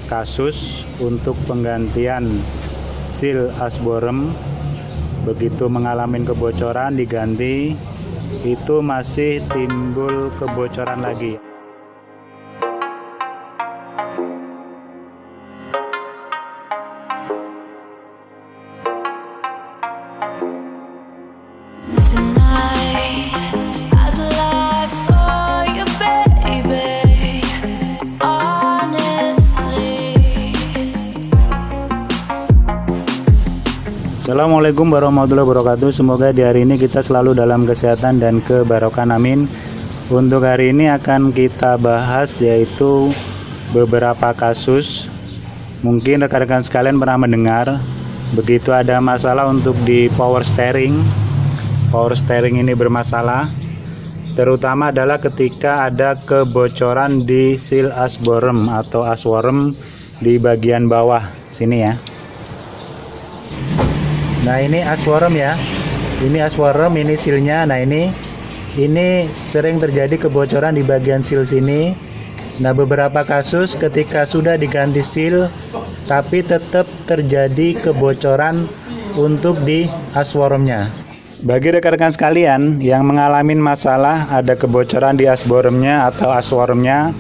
kasus untuk penggantian seal asborem. Begitu mengalami kebocoran diganti, itu masih timbul kebocoran lagi. Assalamualaikum warahmatullahi wabarakatuh. Semoga di hari ini kita selalu dalam kesehatan dan kebarokan, amin. Untuk hari ini akan kita bahas yaitu beberapa kasus. Mungkin rekan-rekan sekalian pernah mendengar begitu ada masalah untuk di power steering. Power steering ini bermasalah, terutama adalah ketika ada kebocoran di seal asborem atau asworm di bagian bawah sini ya. Nah, ini asworm ya. Ini asworm, ini sealnya. Nah, ini sering terjadi kebocoran di bagian seal sini. Nah, beberapa kasus ketika sudah diganti seal tapi tetap terjadi kebocoran untuk di aswormnya. Bagi rekan-rekan sekalian yang mengalami masalah ada kebocoran di asboremnya atau aswormnya,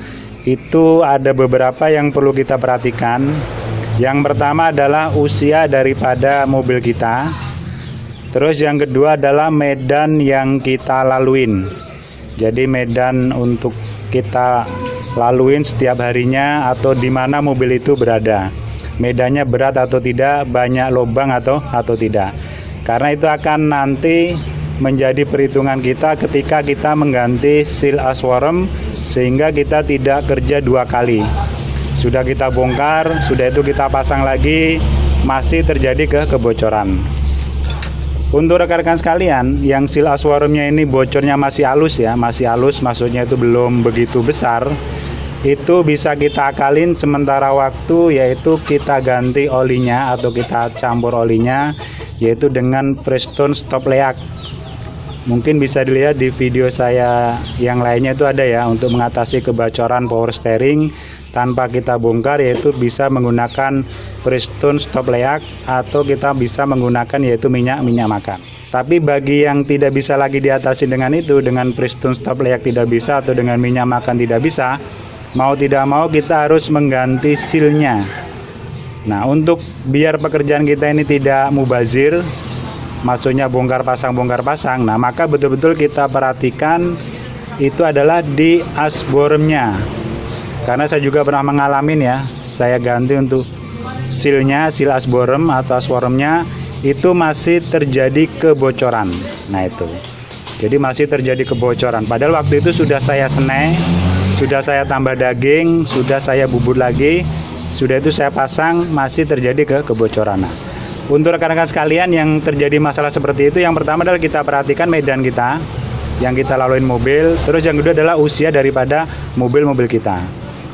itu ada beberapa yang perlu kita perhatikan. Yang pertama adalah usia daripada mobil kita. Terus yang kedua adalah medan yang kita laluin. Jadi medan untuk kita laluin setiap harinya atau di mana mobil itu berada. Medannya berat atau tidak, banyak lubang atau tidak. Karena itu akan nanti menjadi perhitungan kita ketika kita mengganti seal asworm, sehingga kita tidak kerja dua kali. Sudah kita bongkar, sudah itu kita pasang lagi, masih terjadi kebocoran. Untuk rekan-rekan sekalian yang seal aswormnya ini bocornya masih halus ya, masih halus, maksudnya itu belum begitu besar, itu bisa kita akalin sementara waktu, yaitu kita ganti olinya atau kita campur olinya, yaitu dengan Prestone Stop Leak. Mungkin bisa dilihat di video saya yang lainnya, itu ada ya untuk mengatasi kebocoran power steering tanpa kita bongkar, yaitu bisa menggunakan Prestone Stop Leak atau kita bisa menggunakan yaitu minyak makan. Tapi bagi yang tidak bisa lagi diatasi dengan itu, dengan Prestone Stop Leak tidak bisa atau dengan minyak makan tidak bisa, mau tidak mau kita harus mengganti sealnya. Nah, untuk biar pekerjaan kita ini tidak mubazir, maksudnya bongkar pasang, nah maka betul-betul kita perhatikan itu adalah di asboremnya. Karena saya juga pernah mengalami ya, saya ganti untuk sealnya, seal asborem atau aswormnya, itu masih terjadi kebocoran. Nah itu, jadi masih terjadi kebocoran. Padahal waktu itu sudah saya sene, sudah saya tambah daging, sudah saya bubut lagi, sudah itu saya pasang, masih terjadi kebocoran. Nah, untuk rekan-rekan sekalian yang terjadi masalah seperti itu, yang pertama adalah kita perhatikan medan kita yang kita laluin mobil. Terus yang kedua adalah usia daripada mobil-mobil kita.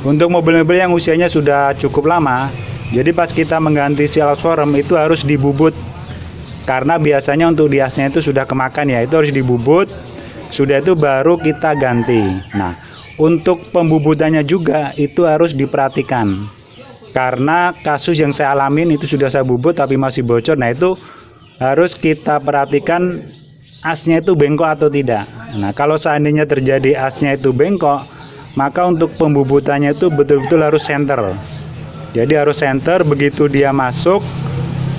Untuk mobil-mobil yang usianya sudah cukup lama, jadi pas kita mengganti seal asworm itu harus dibubut. Karena biasanya untuk diasnya itu sudah kemakan ya, itu harus dibubut. Sudah itu baru kita ganti. Nah, untuk pembubutannya juga itu harus diperhatikan. Karena kasus yang saya alamin itu sudah saya bubut tapi masih bocor. Nah, itu harus kita perhatikan asnya itu bengkok atau tidak. Nah, kalau seandainya terjadi asnya itu bengkok, maka untuk pembubutannya itu betul-betul harus center. Jadi harus center, begitu dia masuk,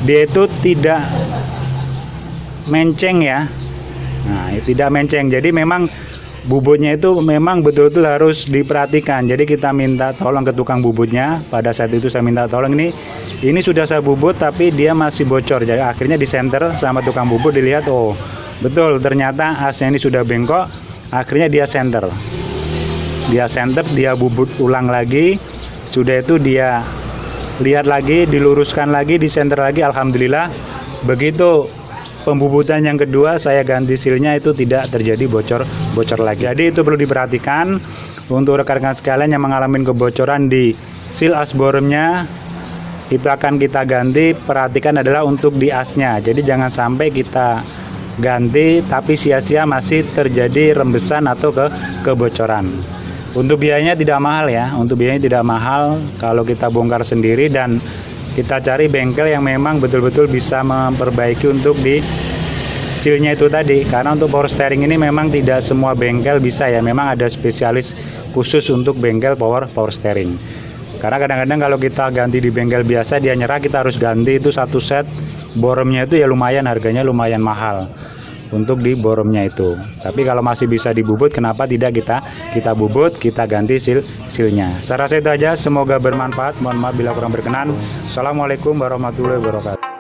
dia itu tidak menceng ya. Nah, tidak menceng. Jadi memang bubutnya itu memang betul-betul harus diperhatikan. Jadi kita minta tolong ke tukang bubutnya. Pada saat itu saya minta tolong, ini sudah saya bubut tapi dia masih bocor. Jadi akhirnya di center sama tukang bubut, dilihat, oh betul ternyata asnya ini sudah bengkok. Akhirnya dia center. Dia bubut ulang lagi. Sudah itu dia lihat lagi, diluruskan lagi, di center lagi. Alhamdulillah, begitu pembubutan yang kedua saya ganti sealnya, itu tidak terjadi bocor lagi. Jadi itu perlu diperhatikan untuk rekan-rekan sekalian yang mengalami kebocoran di seal asboremnya, itu akan kita ganti. Perhatikan adalah untuk di asnya. Jadi jangan sampai kita ganti tapi sia-sia masih terjadi rembesan atau kebocoran. Untuk biayanya tidak mahal ya, untuk biayanya tidak mahal kalau kita bongkar sendiri dan kita cari bengkel yang memang betul-betul bisa memperbaiki untuk di sealnya itu tadi. Karena untuk power steering ini memang tidak semua bengkel bisa ya, memang ada spesialis khusus untuk bengkel power steering. Karena kadang-kadang kalau kita ganti di bengkel biasa dia nyerah, kita harus ganti itu satu set boremnya itu ya lumayan, harganya lumayan mahal untuk di boremnya itu. Tapi kalau masih bisa dibubut, kenapa tidak kita bubut, kita ganti sealnya. Saya rasa itu aja, semoga bermanfaat. Mohon maaf bila kurang berkenan. Assalamualaikum warahmatullahi wabarakatuh.